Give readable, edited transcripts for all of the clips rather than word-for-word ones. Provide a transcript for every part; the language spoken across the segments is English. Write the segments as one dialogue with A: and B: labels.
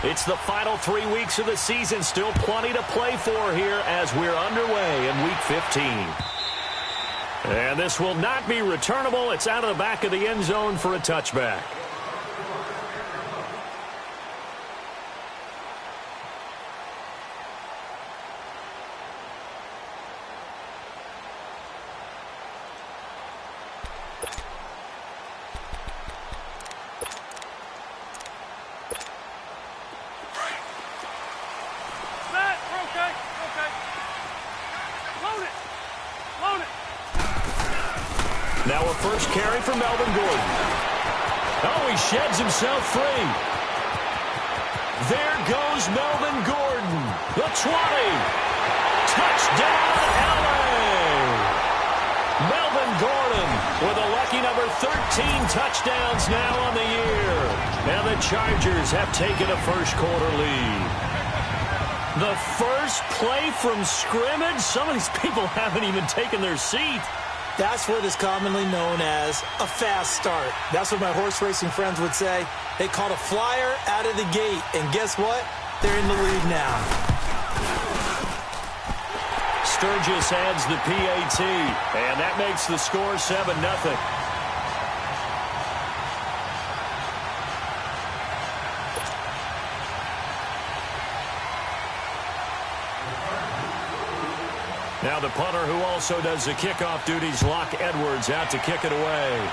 A: It's the final 3 weeks of the season. Still plenty to play for here as we're underway in Week 15. And this will not be returnable. It's out of the back of the end zone for a touchback. Now a first carry for Melvin Gordon. Oh, he sheds himself free. There goes Melvin Gordon. The 20. Touchdown, LA. Melvin Gordon with a lucky number 13 touchdowns now on the year. And the Chargers have taken a first-quarter lead. The first play from scrimmage? Some of these people haven't even taken their seat.
B: That's what is commonly known as a fast start. That's what my horse racing friends would say. They caught a flyer out of the gate, and guess what? They're in the lead now.
A: Sturgis adds the PAT, and that makes the score 7-0. Now the punter who also does the kickoff duties, Locke Edwards, out to kick it away.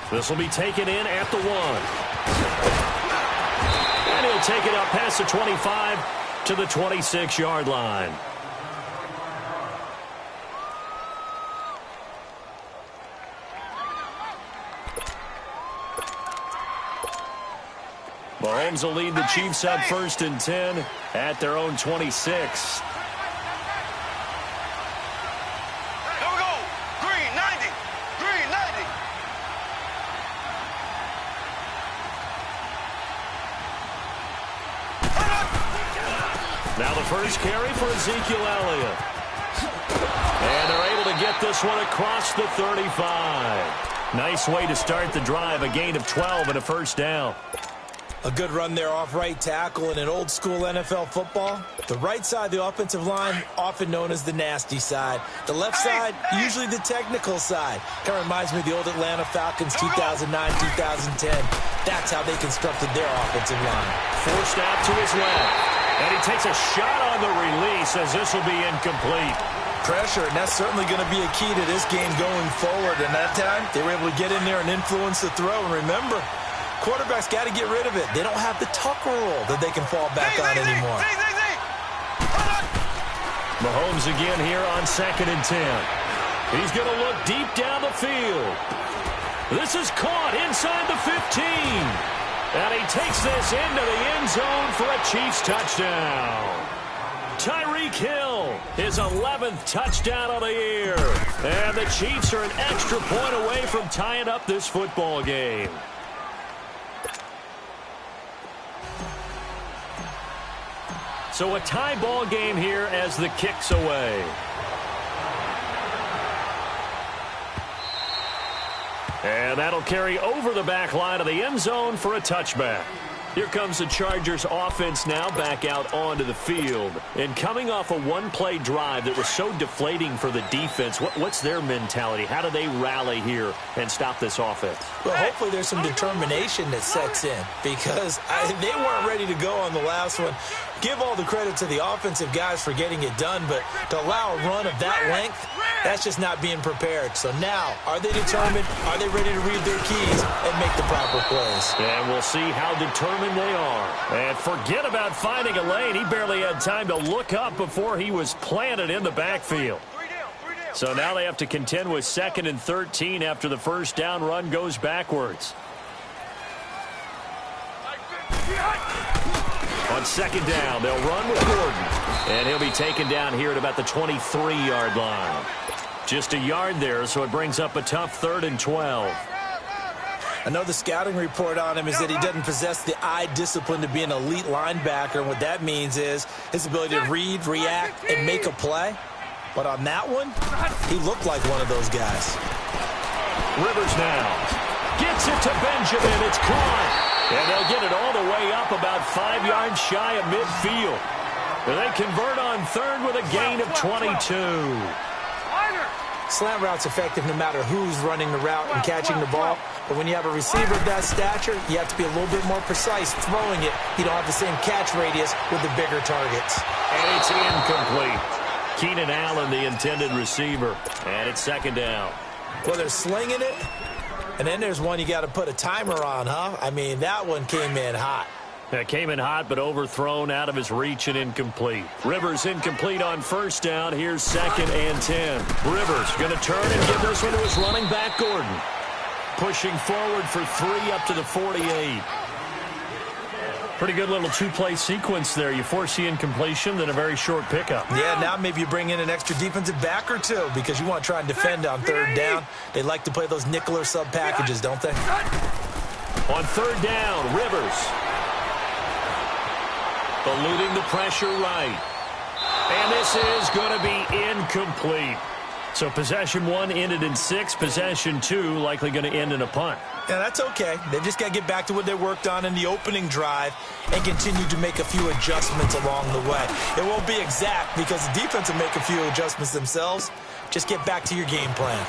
A: This will be taken in at the 1. And he'll take it up past the 25 to the 26-yard line. Mahomes will lead the Chiefs up 1st and 10 at their own 26. Now the first carry for Ezekiel Elliott. And they're able to get this one across the 35. Nice way to start the drive, a gain of 12 and a first down.
B: A good run there off right tackle in an old-school NFL football. The right side of the offensive line, often known as the nasty side. The left side, usually the technical side. Kind of reminds me of the old Atlanta Falcons 2009-2010. That's how they constructed their offensive line.
A: Forced out to his left. And he takes a shot on the release as this will be incomplete.
B: Pressure, and that's certainly going to be a key to this game going forward. And that time, they were able to get in there and influence the throw. And remember, quarterbacks got to get rid of it. They don't have the tucker roll that they can fall back on anymore.
A: Mahomes again here on 2nd and 10. He's going to look deep down the field. This is caught inside the 15. And he takes this into the end zone for a Chiefs touchdown. Tyreek Hill, his 11th touchdown of the year. And the Chiefs are an extra point away from tying up this football game. So a tie ball game here as the kick's away. And that'll carry over the back line of the end zone for a touchback. Here comes the Chargers offense now back out onto the field. And coming off a one-play drive that was so deflating for the defense, what's their mentality? How do they rally here and stop this offense?
B: Well, hopefully there's some determination that sets in because they weren't ready to go on the last one. Give all the credit to the offensive guys for getting it done, but to allow a run of that length, that's just not being prepared. So now, are they determined? Are they ready to read their keys and make the proper plays?
A: And we'll see how determined they are. And forget about finding a lane. He barely had time to look up before he was planted in the backfield. So now they have to contend with 2nd and 13 after the first down run goes backwards. On 2nd down, they'll run with Gordon. And he'll be taken down here at about the 23-yard line. Just a yard there, so it brings up a tough 3rd and 12.
B: I know the scouting report on him is that he doesn't possess the eye discipline to be an elite linebacker. And what that means is his ability to read, react, and make a play. But on that one, he looked like one of those guys.
A: Rivers now gets it to Benjamin. It's caught. And they'll get it all the way up about 5 yards shy of midfield. And they convert on third with a gain of 22.
B: Slant route's effective no matter who's running the route and catching the ball. But when you have a receiver of that stature, you have to be a little bit more precise throwing it. You don't have the same catch radius with the bigger targets.
A: And it's incomplete. Keenan Allen, the intended receiver. And it's second down.
B: Well, they're slinging it. And then there's one you got to put a timer on, huh? I mean, that one came in hot.
A: That came in hot, but overthrown out of his reach and incomplete. Rivers incomplete on first down. Here's 2nd and 10. Rivers going to turn and give this one to his running back, Gordon. Pushing forward for 3 up to the 48. Pretty good little two-play sequence there. You force the incompletion, then a very short pickup.
B: Yeah, now maybe you bring in an extra defensive back or two because you want to try and defend on third down. They like to play those nickel or sub packages, don't they?
A: On third down, Rivers. Eluding the pressure right. And this is going to be incomplete. So possession 1 ended in 6. Possession 2 likely going to end in a punt.
B: Yeah, that's okay. They've just got to get back to what they worked on in the opening drive and continue to make a few adjustments along the way. It won't be exact because the defense will make a few adjustments themselves. Just get back to your game plan.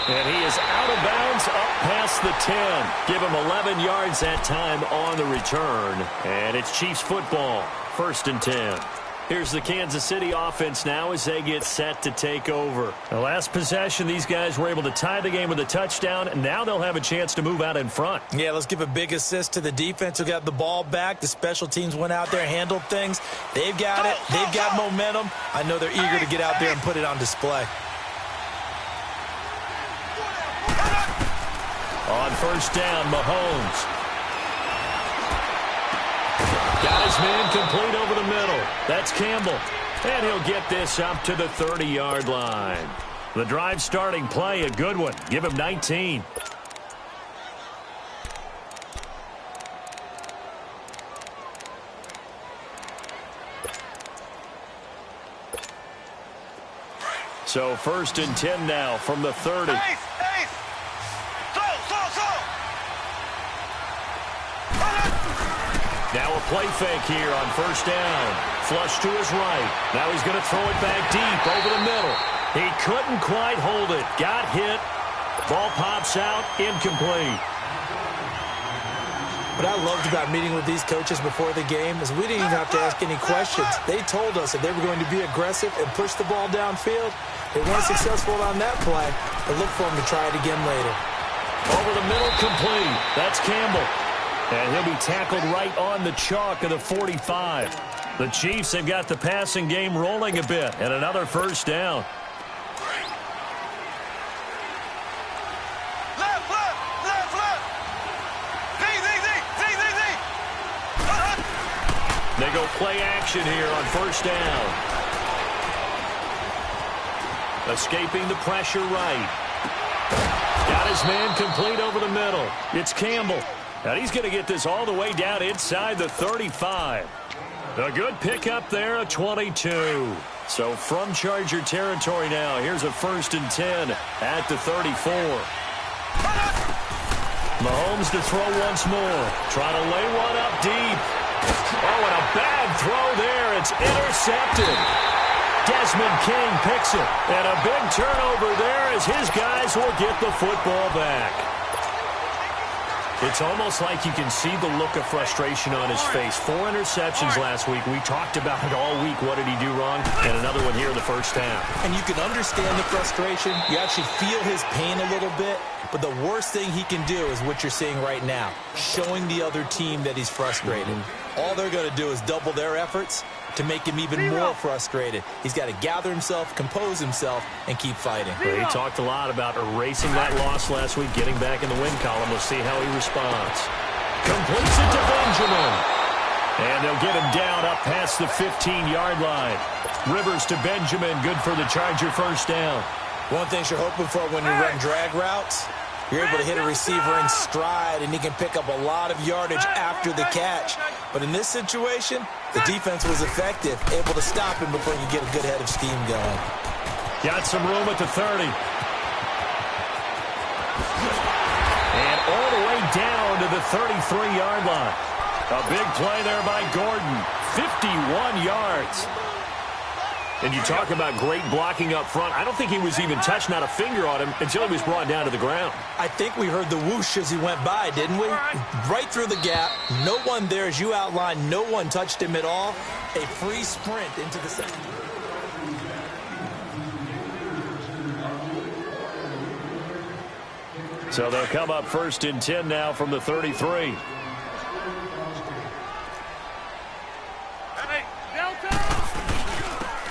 A: And he is out of bounds up past the 10. Give him 11 yards that time on the return. And it's Chiefs football, 1st and 10. Here's the Kansas City offense now as they get set to take over. The last possession, these guys were able to tie the game with a touchdown, and now they'll have a chance to move out in front.
B: Yeah, let's give a big assist to the defense who got the ball back. The special teams went out there, handled things. They've got it. They've got momentum. I know they're eager to get out there and put it on display.
A: On first down, Mahomes. Got his man complete over the middle. That's Campbell. And he'll get this up to the 30-yard line. The drive starting play, a good one. Give him 19. So 1st and 10 now from the 30. Now a play fake here on first down. Flush to his right. Now he's going to throw it back deep over the middle. He couldn't quite hold it. Got hit. Ball pops out. Incomplete.
B: What I loved about meeting with these coaches before the game is we didn't even have to ask any questions. They told us that they were going to be aggressive and push the ball downfield. They weren't successful on that play, but look for them to try it again later.
A: Over the middle, complete. That's Campbell. And he'll be tackled right on the chalk of the 45. The Chiefs have got the passing game rolling a bit, and another first down. They go play action here on first down. Escaping the pressure right. Got his man complete over the middle. It's Campbell. And he's going to get this all the way down inside the 35. A good pickup there, a 22. So from Charger territory now, here's a 1st and 10 at the 34. Mahomes to throw once more. Trying to lay one up deep. Oh, and a bad throw there. It's intercepted. Desmond King picks it. And a big turnover there as his guys will get the football back. It's almost like you can see the look of frustration on his face. 4 interceptions last week. We talked about it all week. What did he do wrong? And another one here in the first half.
B: And you can understand the frustration. You actually feel his pain a little bit. But the worst thing he can do is what you're seeing right now, showing the other team that he's frustrated. All they're going to do is double their efforts to make him even more frustrated. He's got to gather himself, compose himself, and keep fighting.
A: Well, he talked a lot about erasing that loss last week, getting back in the win column. We'll see how he responds. Completes it to Benjamin. And they'll get him down up past the 15-yard line. Rivers to Benjamin, good for the Charger first down.
B: One thing you're hoping for when you run drag routes, you're able to hit a receiver in stride, and he can pick up a lot of yardage after the catch. But in this situation, the defense was effective, able to stop him before you get a good head of steam going.
A: Got some room at the 30. And all the way down to the 33-yard line. A big play there by Gordon. 51 yards. And you talk about great blocking up front. I don't think he was even touched, not a finger on him, until he was brought down to the ground.
B: I think we heard the whoosh as he went by, didn't we? Right through the gap. No one there, as you outlined. No one touched him at all. A free sprint into the second.
A: So they'll come up 1st and 10 now from the 33.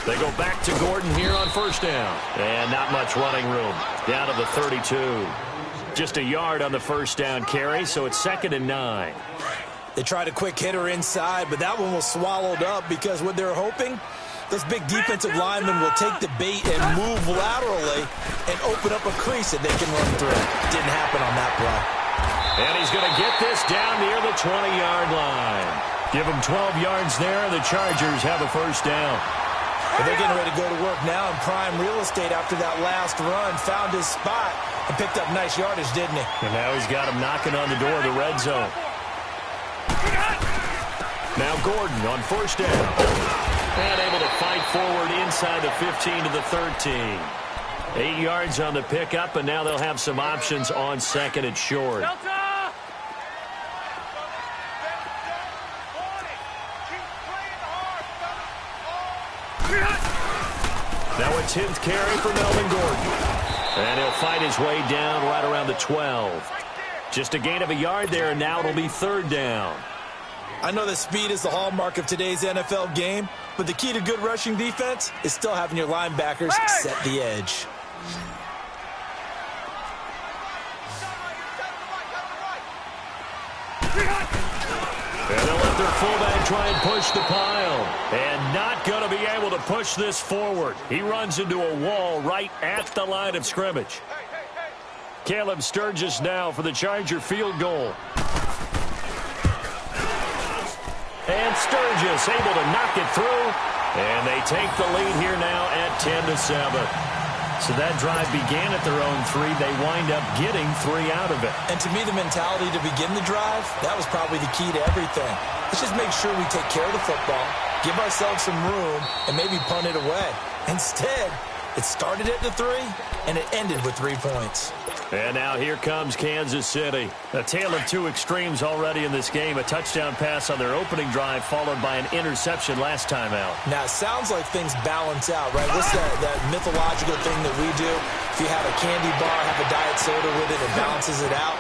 A: They go back to Gordon here on 1st down. And not much running room. Down to the 32. Just a yard on the 1st down carry, so it's 2nd and 9.
B: They tried a quick hitter inside, but that one was swallowed up because what they're hoping, those big defensive linemen will take the bait and move laterally and open up a crease that they can run through. Didn't happen on that play.
A: And he's going to get this down near the 20-yard line. Give him 12 yards there, and the Chargers have a 1st down.
B: And they're getting ready to go to work now in prime real estate after that last run. Found his spot and picked up nice yardage, didn't he?
A: And now he's got him knocking on the door of the red zone. Now Gordon on 1st down. And able to fight forward inside the 15 to the 13. 8 yards on the pickup, and now they'll have some options on 2nd and short. Now a 10th carry for Melvin Gordon. And he'll fight his way down right around the 12. Just a gain of a yard there, and now it'll be 3rd down.
B: I know that speed is the hallmark of today's NFL game, but the key to good rushing defense is still having your linebackers set the edge.
A: And they'll let their fullback try and push the pile. And not going to be able to push this forward. He runs into a wall right at the line of scrimmage. Caleb Sturgis now for the Charger field goal. And Sturgis able to knock it through. And they take the lead here now at 10-7. So that drive began at their own 3. They wind up getting 3 out of it.
B: And to me, the mentality to begin the drive, that was probably the key to everything. Let's just make sure we take care of the football, give ourselves some room, and maybe punt it away. Instead, it started at the 3, and it ended with 3 points.
A: And now here comes Kansas City. A tale of two extremes already in this game. A touchdown pass on their opening drive followed by an interception last time out.
B: Now, it sounds like things balance out, right? What's that mythological thing that we do? If you have a candy bar, have a diet soda with it, it balances it out.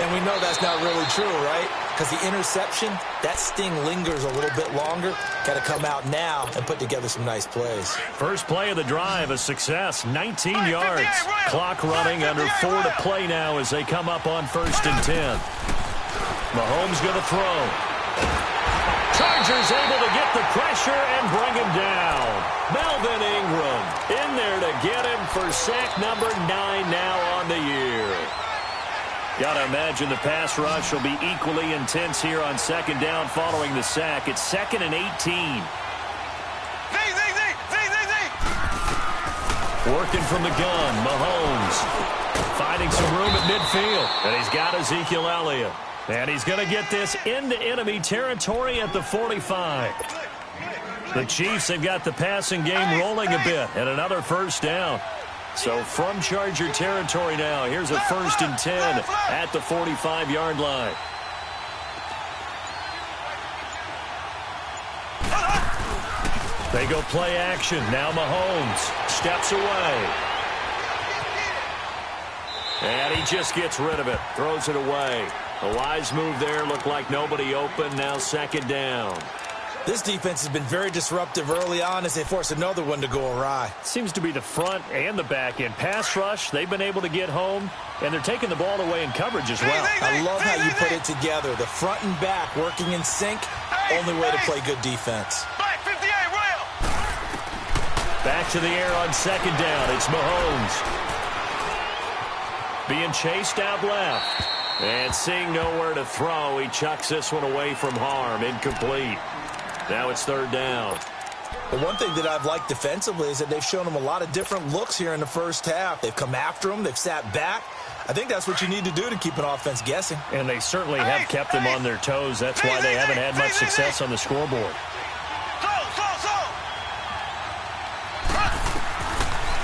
B: And we know that's not really true, right? Because the interception, that sting lingers a little bit longer. Got to come out now and put together some nice plays.
A: First play of the drive, a success, 19 yards. Clock running, under 4 to play now as they come up on 1st and 10. Mahomes going to throw. Chargers able to get the pressure and bring him down. Melvin Ingram in there to get him for sack number 9 now on the year. Got to imagine the pass rush will be equally intense here on 2nd down following the sack. It's 2nd and 18. Working from the gun, Mahomes finding some room at midfield. And he's got Ezekiel Elliott. And he's going to get this into enemy territory at the 45. The Chiefs have got the passing game rolling a bit and another 1st down. So from Charger territory now, here's a 1st and 10 at the 45-yard line. They go play action. Now Mahomes steps away. And he just gets rid of it. Throws it away. A wise move there. Looked like nobody open. Now 2nd down.
B: This defense has been very disruptive early on as they force another one to go awry.
A: Seems to be the front and the back end. Pass rush, they've been able to get home, and they're taking the ball away in coverage as well.
B: I love how you put it together. The front and back working in sync. Only way to play good defense.
A: Back to the air on 2nd down. It's Mahomes. Being chased out left. And seeing nowhere to throw, he chucks this one away from harm. Incomplete. Now it's 3rd down.
B: The one thing that I've liked defensively is that they've shown them a lot of different looks here in the first half. They've come after them. They've sat back. I think that's what you need to do to keep an offense guessing.
A: And they certainly have kept them on their toes. That's why they haven't had much success on the scoreboard.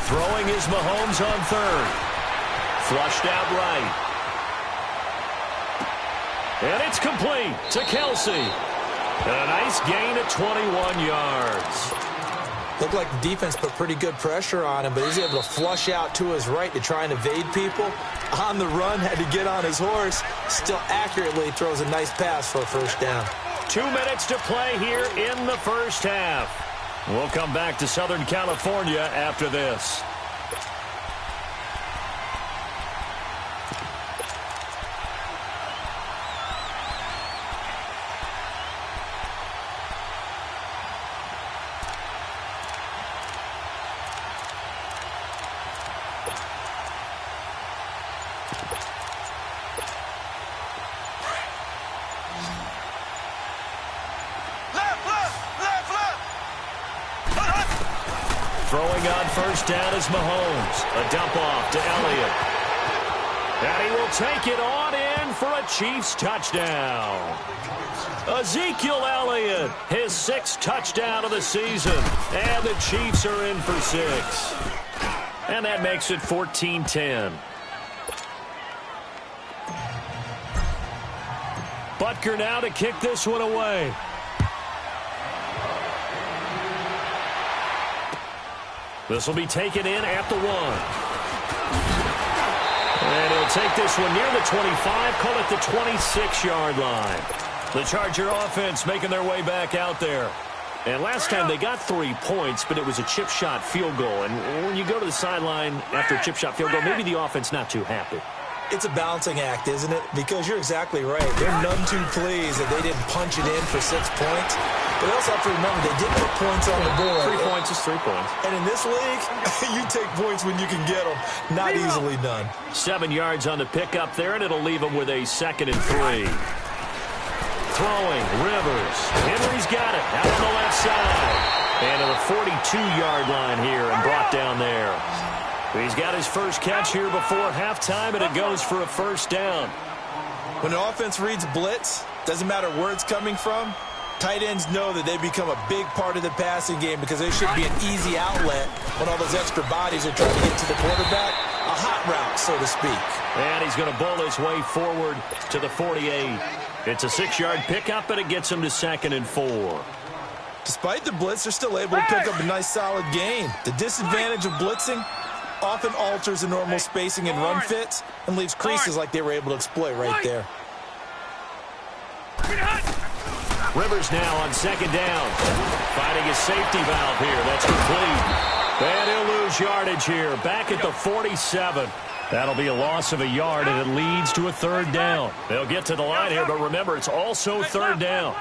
A: Throwing is Mahomes on third. Flushed out right. And it's complete to Kelsey. And a nice gain of 21 yards.
B: Looked like the defense put pretty good pressure on him, but he's able to flush out to his right to try and evade people. On the run, had to get on his horse. Still accurately throws a nice pass for a first down.
A: 2 minutes to play here in the first half. We'll come back to Southern California after this. Throwing on first down is Mahomes. A dump off to Elliott. And he will take it on in for a Chiefs touchdown. Ezekiel Elliott, his 6th touchdown of the season. And the Chiefs are in for 6. And that makes it 14-10. Butker now to kick this one away. This will be taken in at the 1. And he'll take this one near the 25, call it the 26-yard line. The Charger offense making their way back out there. And last time they got 3 points, but it was a chip shot field goal. And when you go to the sideline after a chip shot field goal, maybe the offense not too happy.
B: It's a balancing act, isn't it? Because you're exactly right. They're none too pleased that they didn't punch it in for 6 points. But they also have to remember they did put points on the board.
A: 3 points is 3 points.
B: And in this league, you take points when you can get them. Not easily done.
A: 7 yards on the pickup there, and it'll leave them with a 2nd and 3. Throwing, Rivers. Henry's got it out on the left side. And to the 42-yard line here and brought down there. He's got his first catch here before halftime, and it goes for a first down.
B: When the offense reads blitz, doesn't matter where it's coming from, tight ends know that they become a big part of the passing game because they should be an easy outlet when all those extra bodies are trying to get to the quarterback. A hot route, so to speak.
A: And he's going to bowl his way forward to the 48. It's a 6-yard pickup, and it gets him to 2nd and 4.
B: Despite the blitz, they're still able to pick up a nice solid gain. The disadvantage of blitzing often alters the normal spacing and run fits and leaves creases like they were able to exploit right there.
A: Rivers now on 2nd down. Finding his safety valve here. That's complete. And he'll lose yardage here. Back at the 47. That'll be a loss of a yard, and it leads to a 3rd down. They'll get to the line here, but remember, it's also 3rd down.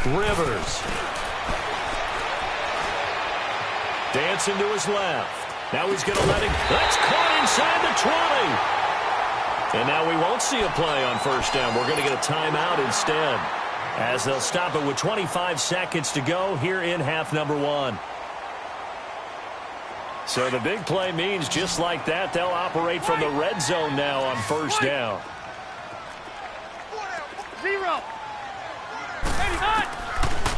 A: Rivers. Dancing to his left. Now he's going to let him. That's caught inside the 20. And now we won't see a play on first down. We're going to get a timeout instead, as they'll stop it with 25 seconds to go here in half number 1. So the big play means just like that, they'll operate from the red zone now on first down.
C: 0.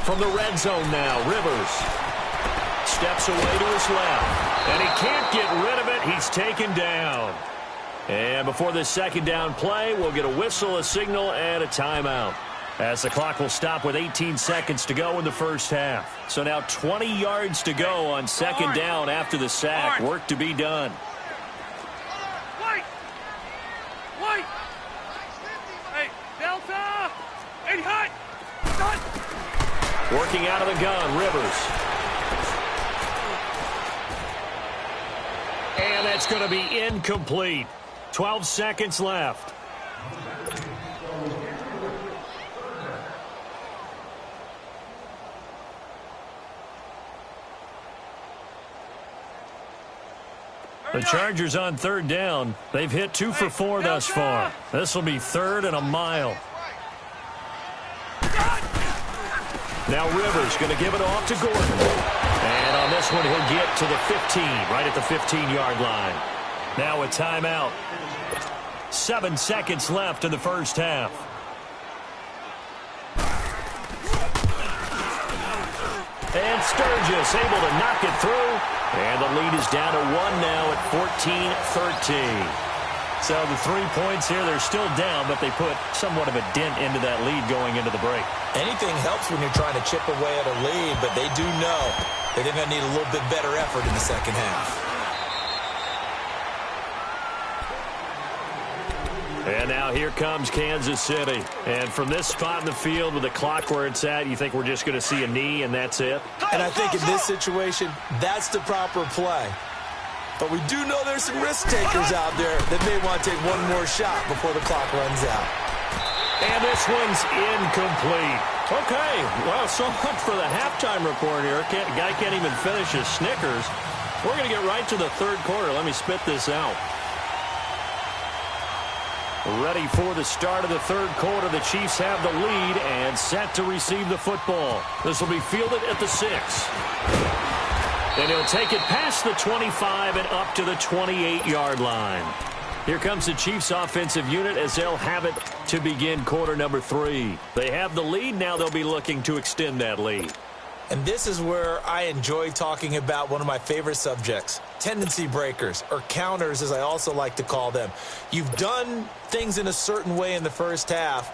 A: From the red zone now, Rivers steps away to his left, and he can't get rid of it. He's taken down. And before this 2nd down play, we'll get a whistle, a signal, and a timeout, as the clock will stop with 18 seconds to go in the first half. So now 20 yards to go on 2nd down after the sack. Work to be done.
C: White. Hey, Delta. 80 high.
A: Working out of the gun, Rivers. And that's going to be incomplete. 12 seconds left. The Chargers on 3rd down. They've hit 2 for 4 thus far. This will be 3rd and a mile. Now Rivers going to give it off to Gordon. And on this one, he'll get to the 15, right at the 15-yard line. Now a timeout. 7 seconds left in the first half. And Sturgis able to knock it through. And the lead is down to 1 now at 14-13. So the 3 points here, they're still down, but they put somewhat of a dent into that lead going into the break.
B: Anything helps when you're trying to chip away at a lead, but they do know that they're going to need a little bit better effort in the second half.
A: And now here comes Kansas City. And from this spot in the field with the clock where it's at, you think we're just going to see a knee and that's it?
B: And I think in this situation, that's the proper play. But we do know there's some risk takers out there that may want to take one more shot before the clock runs out.
A: And this one's incomplete.
D: Okay, well, so much for the halftime report here. Guy can't even finish his Snickers. We're going to get right to the third quarter. Let me spit this out.
A: Ready for the start of the third quarter. The Chiefs have the lead and set to receive the football. This will be fielded at the 6. And he'll take it past the 25 and up to the 28-yard line. Here comes the Chiefs offensive unit as they'll have it to begin quarter number 3. They have the lead. Now they'll be looking to extend that lead.
B: And this is where I enjoy talking about one of my favorite subjects, tendency breakers, or counters as I also like to call them. You've done things in a certain way in the first half,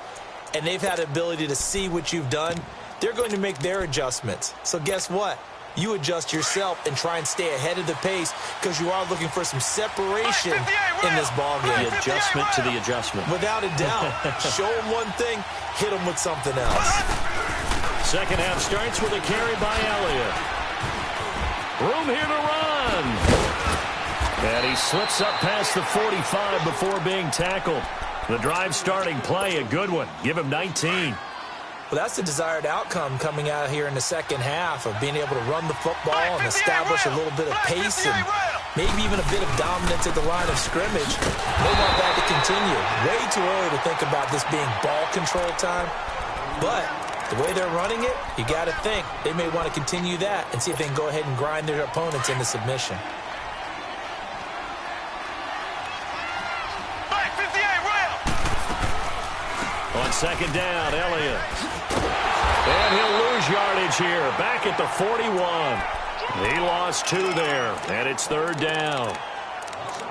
B: and they've had the ability to see what you've done. They're going to make their adjustments. So guess what? You adjust yourself and try and stay ahead of the pace because you are looking for some separation in this ballgame.
A: The adjustment to the adjustment.
B: Without a doubt. Show them one thing, hit them with something else.
A: Second half starts with a carry by Elliott. Room here to run. And he slips up past the 45 before being tackled. The drive starting play, a good one. Give him 19.
B: Well, that's the desired outcome coming out here in the second half of being able to run the football and establish a little bit of pace and maybe even a bit of dominance at the line of scrimmage. They want that to continue. Way too early to think about this being ball control time. But the way they're running it, you got to think they may want to continue that and see if they can go ahead and grind their opponents into submission.
A: On second down, Elliott. And he'll lose yardage here. Back at the 41. He lost 2 there, and it's third down.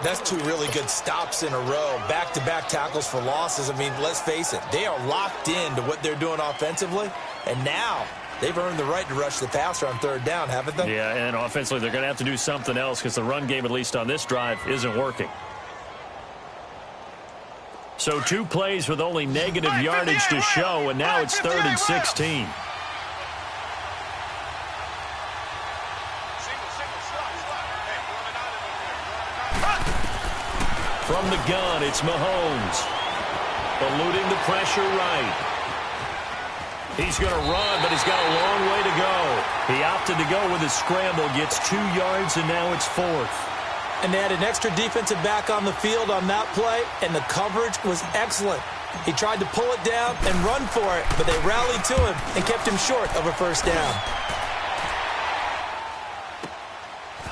B: That's 2 really good stops in a row. Back-to-back tackles for losses. I mean, let's face it, they are locked into what they're doing offensively, and now they've earned the right to rush the passer on third down, haven't they?
A: Yeah, and offensively, they're going to have to do something else because the run game, at least on this drive, isn't working. So 2 plays with only negative yardage to show, and now it's 3rd and 16. From the gun, it's Mahomes. Eluding the pressure right. He's going to run, but he's got a long way to go. He opted to go with a scramble, gets 2 yards, and now it's 4th.
B: And they had an extra defensive back on the field on that play, and the coverage was excellent. He tried to pull it down and run for it, but they rallied to him and kept him short of a first down.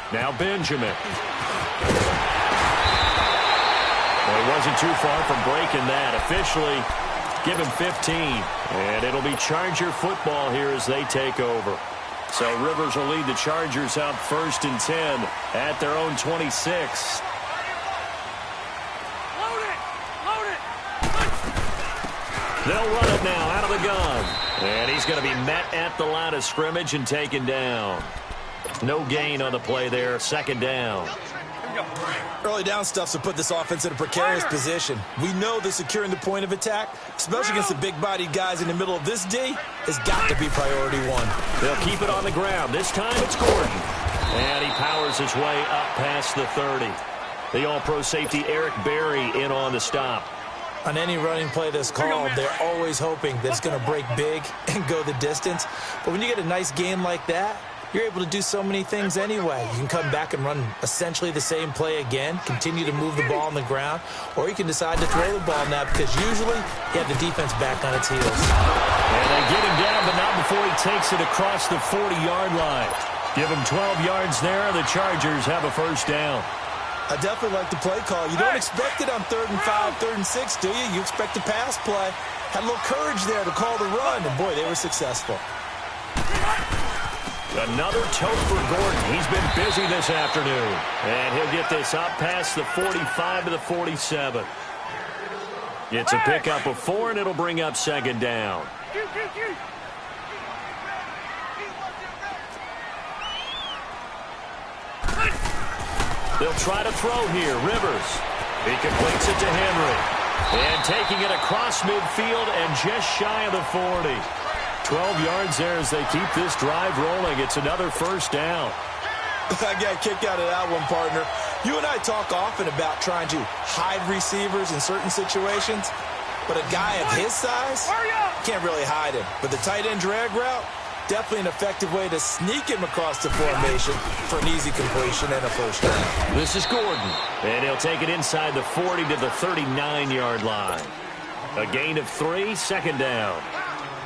A: Now Benjamin. Well, he wasn't too far from breaking that. Officially, give him 15. And it'll be Charger football here as they take over. So Rivers will lead the Chargers out 1st and 10 at their own 26.
C: Load it! Load it!
A: They'll run it now out of the gun. And he's going to be met at the line of scrimmage and taken down. No gain on the play there. 2nd down.
B: Early down stuff to put this offense in a precarious position. We know that securing the point of attack, especially against the big-bodied guys in the middle of this D, has got to be priority 1.
A: They'll keep it on the ground. This time it's Gordon. And he powers his way up past the 30. The all-pro safety Eric Berry in on the stop.
B: On any running play that's called, they're always hoping that it's going to break big and go the distance. But when you get a nice gain like that, you're able to do so many things anyway. You can come back and run essentially the same play again, continue to move the ball on the ground, or you can decide to throw the ball now because usually you have the defense back on its heels.
A: And they get him down, but not before he takes it across the 40-yard line. Give him 12 yards there. The Chargers have a first down.
B: I definitely like the play call. You don't expect it on 3rd and 5, 3rd and 6, do you? You expect a pass play. Had a little courage there to call the run, and boy, they were successful.
A: Another tote for Gordon. He's been busy this afternoon. And he'll get this up past the 45 to the 47. It's a pickup of 4, and it'll bring up 2nd down. They'll try to throw here. Rivers. He completes it to Henry. And taking it across midfield and just shy of the 40. 12 yards there as they keep this drive rolling. It's another first down.
B: I got a kick out of that one, partner. You and I talk often about trying to hide receivers in certain situations, but a guy of his size can't really hide him. But the tight end drag route, definitely an effective way to sneak him across the formation for an easy completion and a first down.
A: This is Gordon, and he'll take it inside the 40 to the 39-yard line. A gain of 3, 2nd down.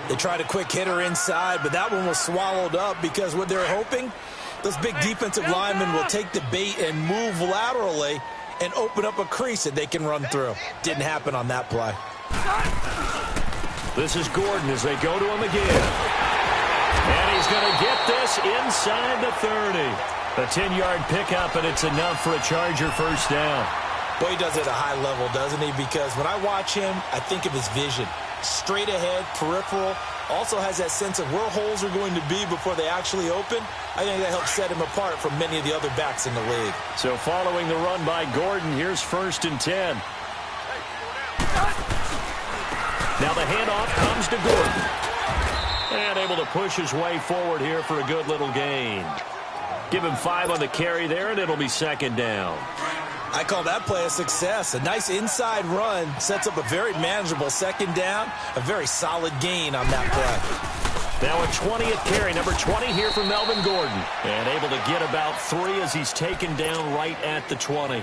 B: They tried a quick hitter inside, but that one was swallowed up because what they're hoping, those big defensive linemen will take the bait and move laterally and open up a crease that they can run through. Didn't happen on that play.
A: This is Gordon as they go to him again. And he's going to get this inside the 30. A 10-yard pickup, and it's enough for a Charger first down.
B: Boy, he does it at a high level, doesn't he? Because when I watch him, I think of his vision. Straight ahead, peripheral, also has that sense of where holes are going to be before they actually open. I think that helps set him apart from many of the other backs in the league.
A: So following the run by Gordon, here's 1st and 10. Now the handoff comes to Gordon. And able to push his way forward here for a good little gain. Give him 5 on the carry there, and it'll be 2nd down.
B: I call that play a success. A nice inside run sets up a very manageable 2nd down. A very solid gain on that play.
A: Now a 20th carry, number 20 here from Melvin Gordon. And able to get about 3 as he's taken down right at the 20.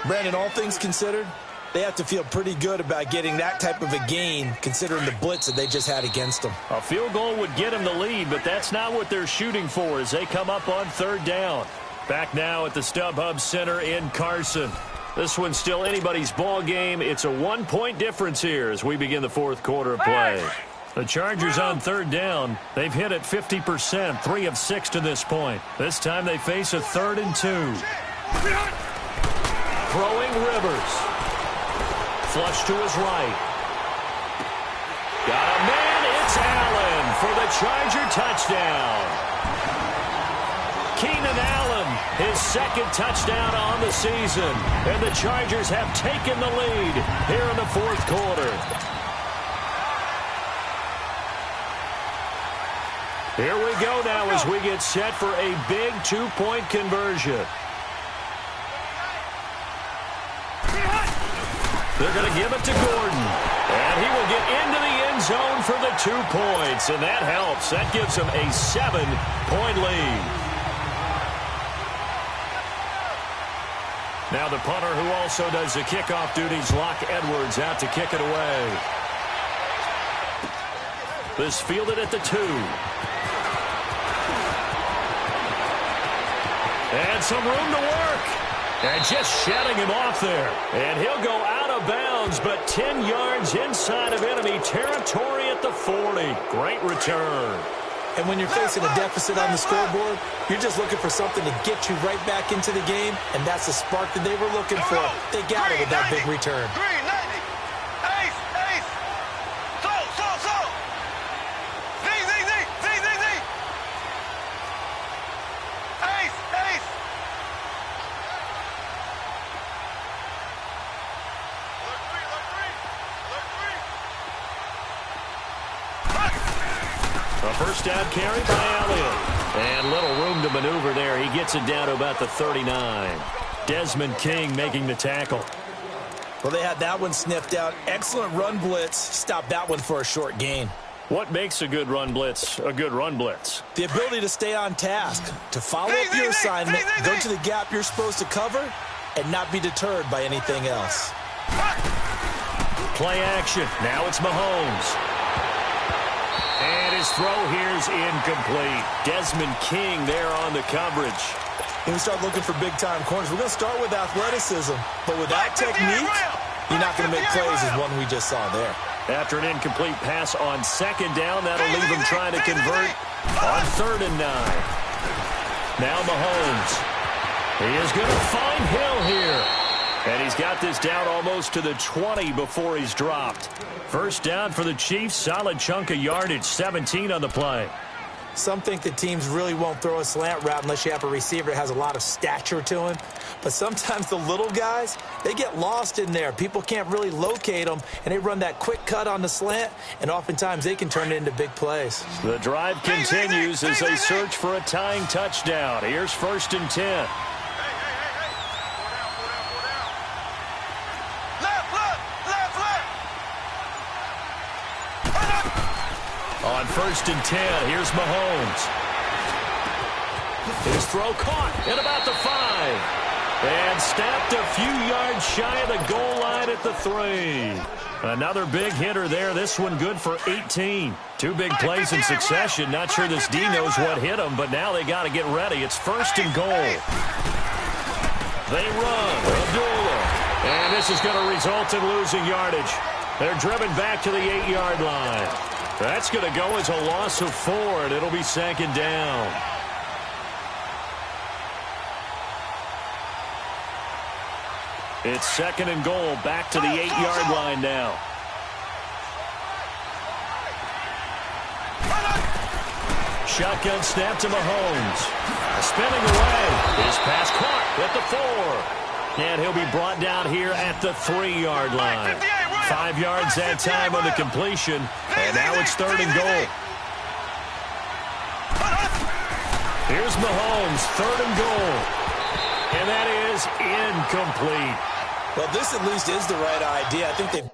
B: Brandon, all things considered, they have to feel pretty good about getting that type of a gain considering the blitz that they just had against them.
A: A field goal would get them the lead, but that's not what they're shooting for as they come up on 3rd down. Back now at the StubHub Center in Carson. This one's still anybody's ball game. It's a 1-point difference here as we begin the 4th quarter of play. The Chargers on 3rd down. They've hit it 50%, 3 of 6 to this point. This time they face a 3rd and 2. Throwing Rivers. Flush to his right. Got a man. It's Allen for the Charger touchdown. Keenan Allen, his 2nd touchdown on the season. And the Chargers have taken the lead here in the 4th quarter. Here we go now as we get set for a big 2-point conversion. They're going to give it to Gordon. And he will get into the end zone for the 2 points. And that helps. That gives him a 7-point lead. Now the punter who also does the kickoff duties, Locke Edwards, out to kick it away. This fielded at the 2. And some room to work. And just shedding him off there. And he'll go out of bounds, but 10 yards inside of enemy territory at the 40. Great return.
B: And when you're facing a deficit on the scoreboard, you're just looking for something to get you right back into the game, and that's the spark that they were looking for. They got it with that big return.
A: A first down carry by Elliott. And little room to maneuver there. He gets it down to about the 39. Desmond King making the tackle.
B: Well, they had that one sniffed out. Excellent run blitz. Stopped that one for a short gain.
A: What makes a good run blitz a good run blitz?
B: The ability to stay on task, to follow up your assignment, go to the gap you're supposed to cover, and not be deterred by anything else.
A: Play action. Now it's Mahomes. And his throw here's incomplete. Desmond King there on the coverage.
B: When we start looking for big-time corners, we're going to start with athleticism. But without technique, you're not going to make plays as one we just saw there.
A: After an incomplete pass on second down, that'll leave him trying to convert on 3rd and 9. Now Mahomes. He is going to find Hill here. And he's got this down almost to the 20 before he's dropped. First down for the Chiefs. Solid chunk of yardage, 17 on the play.
B: Some think that teams really won't throw a slant route unless you have a receiver that has a lot of stature to him. But sometimes the little guys, they get lost in there. People can't really locate them, and they run that quick cut on the slant, and oftentimes they can turn it into big plays.
A: The drive continues as they search for a tying touchdown. Here's 1st and 10. On 1st and 10, here's Mahomes. His throw caught at about the 5. And snapped a few yards shy of the goal line at the 3. Another big hitter there. This one good for 18. 2 big plays in succession. Not sure this D knows what hit him, but now they got to get ready. It's 1st and goal. They run. Abdullah. And this is going to result in losing yardage. They're driven back to the 8-yard line. That's going to go as a loss of 4, and it'll be 2nd down. It's 2nd and goal, back to the 8-yard line now. Shotgun snap to Mahomes. Spinning away. His pass caught at the 4. And he'll be brought down here at the 3-yard line. 5 yards that time on the completion. And now it's 3rd and goal. Here's Mahomes, 3rd and goal. And that is incomplete.
B: Well, this at least is the right idea. I think they've...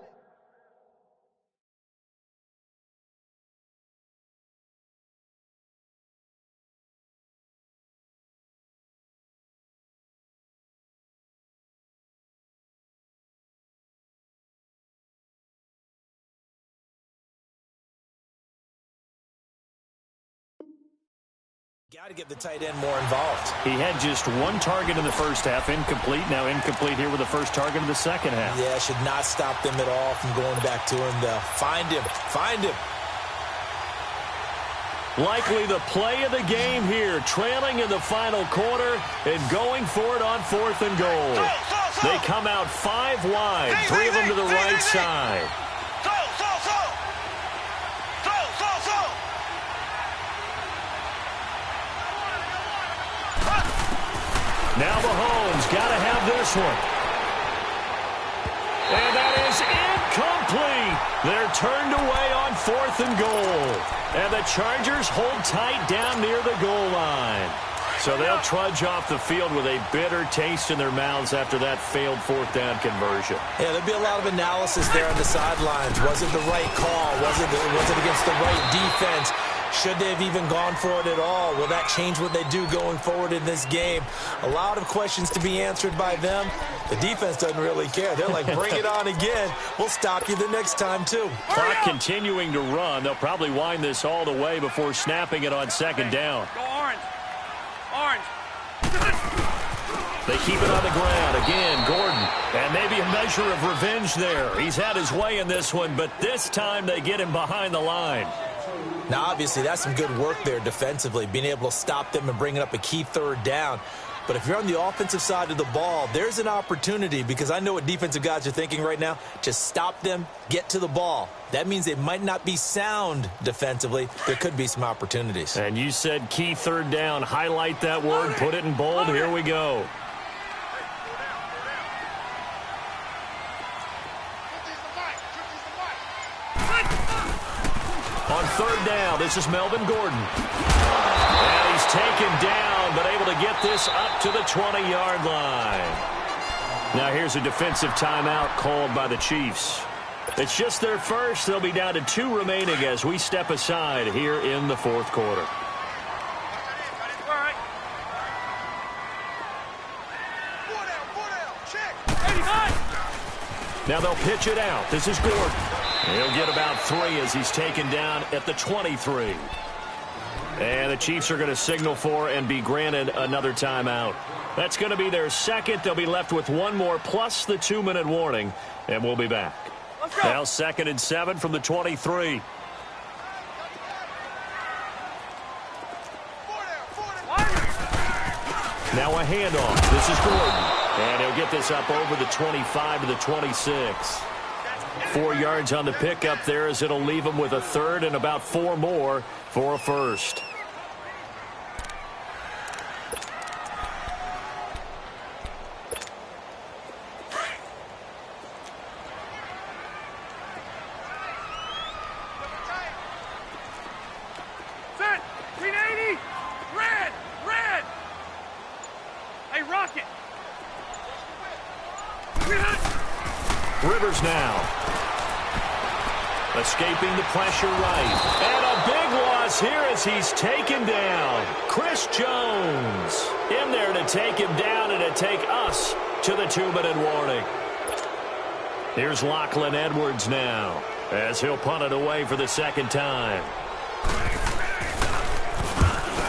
B: Got to get the tight end more involved.
A: He had just 1 target in the first half, incomplete. Now incomplete here with the first target of the second half.
B: Yeah, should not stop them at all from going back to him. Find him. Find him.
A: Likely the play of the game here, trailing in the final quarter and going for it on 4th and goal. They come out 5 wide, 3 of them to the right side. Now Mahomes got to have this one. And that is incomplete. They're turned away on 4th and goal. And the Chargers hold tight down near the goal line. So they'll trudge off the field with a bitter taste in their mouths after that failed 4th down conversion.
B: Yeah, there'll be a lot of analysis there on the sidelines. Was it the right call? Was it against the right defense? Should they have even gone for it at all? Will that change what they do going forward in this game? A lot of questions to be answered by them. The defense doesn't really care. They're like, bring it on again. We'll stop you the next time, too.
A: Clock continuing to run. They'll probably wind this all the way before snapping it on 2nd down.
C: Go orange. Orange.
A: They keep it on the ground. Again, Gordon. And maybe a measure of revenge there. He's had his way in this one, but this time they get him behind the line.
B: Now, obviously, that's some good work there defensively, being able to stop them and bringing up a key 3rd down. But if you're on the offensive side of the ball, there's an opportunity, because I know what defensive guys are thinking right now. Just stop them, get to the ball. That means they might not be sound defensively. There could be some opportunities.
A: And you said key 3rd down. Highlight that word, put it in bold. Here we go. On 3rd down, this is Melvin Gordon. And he's taken down, but able to get this up to the 20-yard line. Now here's a defensive timeout called by the Chiefs. It's just their first. They'll be down to 2 remaining as we step aside here in the fourth quarter. Now they'll pitch it out. This is Gordon. He'll get about 3 as he's taken down at the 23. And the Chiefs are going to signal for and be granted another timeout. That's going to be their second. They'll be left with 1 more plus the 2-minute warning, and we'll be back. Now 2nd and 7 from the 23. Now a handoff. This is Gordon. And he'll get this up over the 25 to the 26. 4 yards on the pickup there as it'll leave him with a third and about 4 more for a first.
C: Set! 380! Red! Red! Hey, Rocket!
A: Rivers now. Escaping the pressure right. And a big loss here as he's taken down. Chris Jones in there to take him down and to take us to the 2-minute warning. Here's Lachlan Edwards now as he'll punt it away for the second time.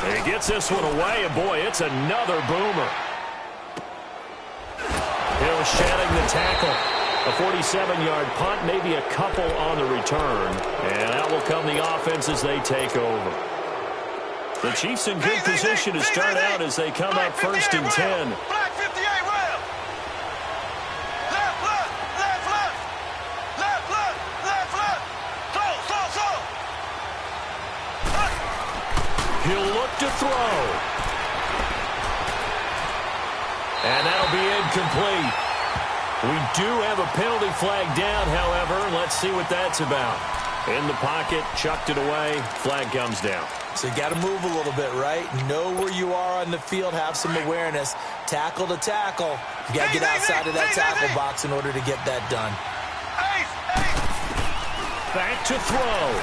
A: He gets this one away, and boy, it's another boomer. Hill shedding the tackle. A 47-yard punt, maybe a couple on the return. And out will come the offense as they take over. The Chiefs in good position to start out as they come up 1st and 10.
C: Black 58, well. Left, left, left, left. Left, left, left, left. Close, close, close.
A: He'll look to throw. And that'll be incomplete. We do have a penalty flag down, however. Let's see what that's about. In the pocket, chucked it away. Flag comes down.
B: So you got to move a little bit, right? Know where you are on the field. Have some awareness. Tackle to tackle. You got to get outside of that tackle box in order to get that done.
A: Back to throw.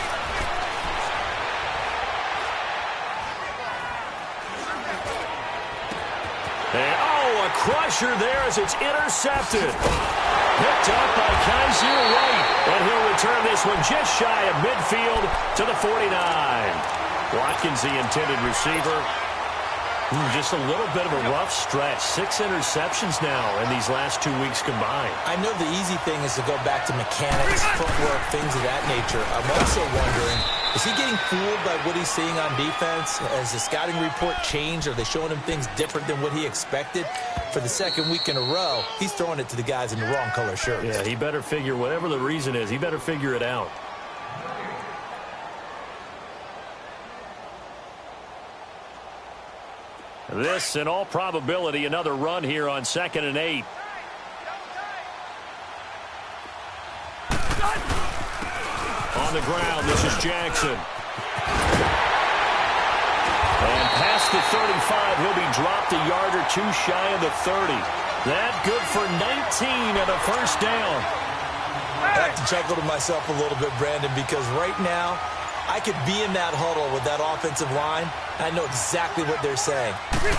A: And, a crusher there as it's intercepted. Picked up by Kaiser White. And he'll return this one just shy of midfield to the 49. Watkins, the intended receiver. Just a little bit of a rough stretch. 6 interceptions now in these last 2 weeks combined.
B: I know the easy thing is to go back to mechanics, footwork, things of that nature. I'm also wondering, is he getting fooled by what he's seeing on defense? Has the scouting report changed? Are they showing him things different than what he expected? For the second week in a row, he's throwing it to the guys in the wrong color shirts.
A: Yeah, he better figure, whatever the reason is, he better figure it out. This, in all probability, another run here on 2nd and 8. On the ground, this is Jackson. And past the 35, he'll be dropped a yard or 2 shy of the 30. That good for 19 and a first down.
B: I have to chuckle to myself a little bit, Brandon, because right now, I could be in that huddle with that offensive line. I know exactly what they're saying.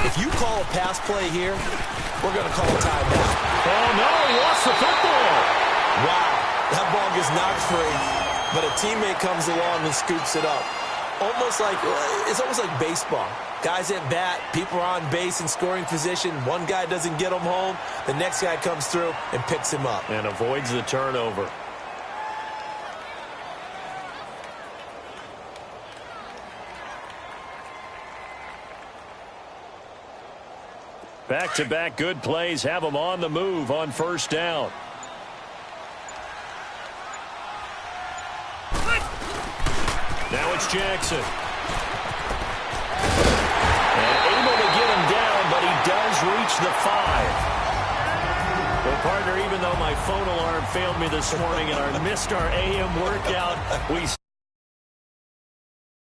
B: If you call a pass play here, we're going to call a timeout.
A: Oh, no, he lost the football.
B: Wow, that ball gets knocked free, but a teammate comes along and scoops it up. It's almost like baseball. Guys at bat, people are on base in scoring position. One guy doesn't get him home. The next guy comes through and picks him up.
A: And avoids the turnover. Back-to-back good plays have them on the move on first down. Now it's Jackson. And able to get him down, but he does reach the 5. Well, partner, even though my phone alarm failed me this morning and I missed our AM workout, we